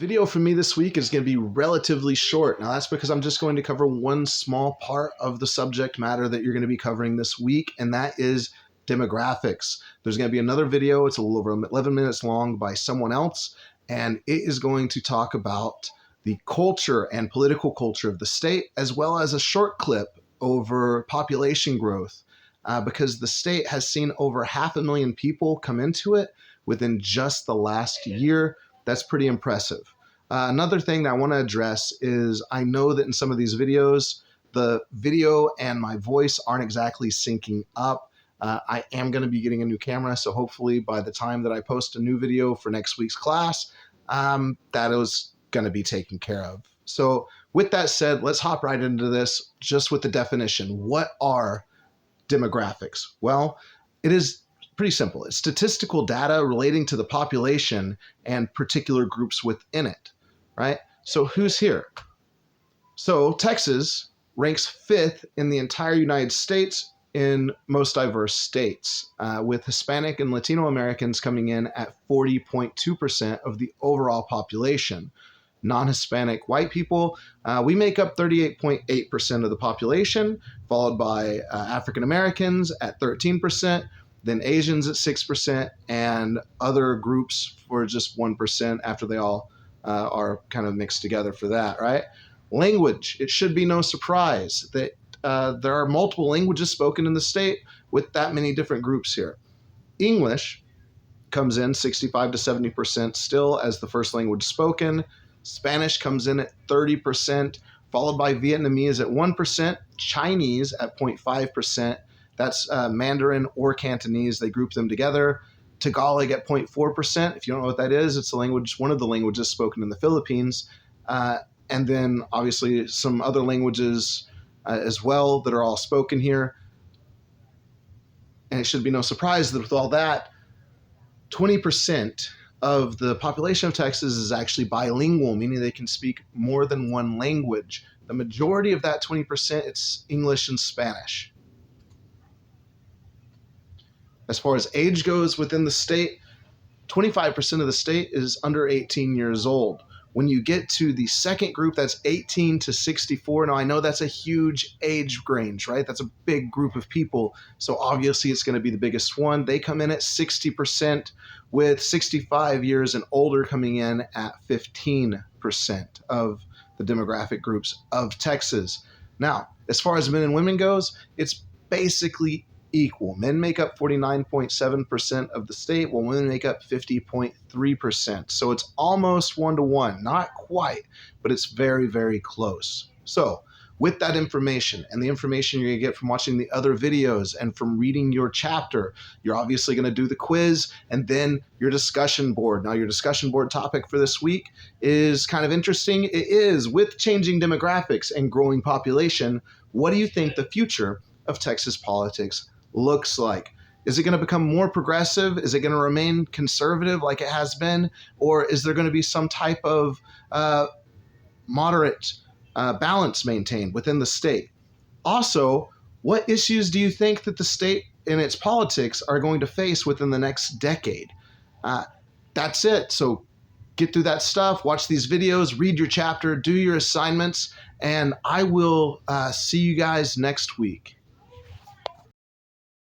Video for me this week is going to be relatively short. Now that's because I'm just going to cover one small part of the subject matter that you're going to be covering this week, and that is demographics. There's going to be another video, it's a little over 11 minutes long, by someone else, and it is going to talk about the culture and political culture of the state, as well as a short clip over population growth, because the state has seen over 500,000 people come into it within just the last year. That's pretty impressive. Another thing that I want to address is I know that in some of these videos, the video and my voice aren't exactly syncing up. I am going to be getting a new camera, so hopefully by the time that I post a new video for next week's class, that is going to be taken care of. So with that said, let's hop right into this just with the definition. What are demographics? Well, it is pretty simple. It's statistical data relating to the population and particular groups within it, right? So who's here? So Texas ranks 5th in the entire United States in most diverse states, with Hispanic and Latino Americans coming in at 40.2% of the overall population. Non-Hispanic white people, we make up 38.8% of the population, followed by African Americans at 13%, then Asians at 6%, and other groups for just 1% after they all are kind of mixed together for that, right? Language, it should be no surprise that there are multiple languages spoken in the state with that many different groups here. English comes in 65 to 70% still as the first language spoken. Spanish comes in at 30%, followed by Vietnamese at 1%, Chinese at 0.5%, that's Mandarin or Cantonese. They group them together. Tagalog at 0.4%. If you don't know what that is, it's a language, one of the languages spoken in the Philippines. And then obviously some other languages as well that are all spoken here. And it should be no surprise that with all that, 20% of the population of Texas is actually bilingual, meaning they can speak more than one language. The majority of that 20%, it's English and Spanish. As far as age goes within the state, 25% of the state is under 18 years old. When you get to the second group, that's 18 to 64. Now, I know that's a huge age range, right? That's a big group of people. So obviously it's going to be the biggest one. They come in at 60%, with 65 years and older coming in at 15% of the demographic groups of Texas. Now, as far as men and women goes, it's basically equal. Men make up 49.7% of the state, while women make up 50.3%. So it's almost 1-to-1. Not quite, but it's very, very close. So with that information and the information you're going to get from watching the other videos and from reading your chapter, you're obviously going to do the quiz and then your discussion board. Now, your discussion board topic for this week is kind of interesting. It is, with changing demographics and growing population, what do you think the future of Texas politics looks like? Is it going to become more progressive? Is it going to remain conservative like it has been? Or is there going to be some type of moderate balance maintained within the state? Also, what issues do you think that the state and its politics are going to face within the next decade? That's it. So get through that stuff, watch these videos, read your chapter, do your assignments, and I will see you guys next week.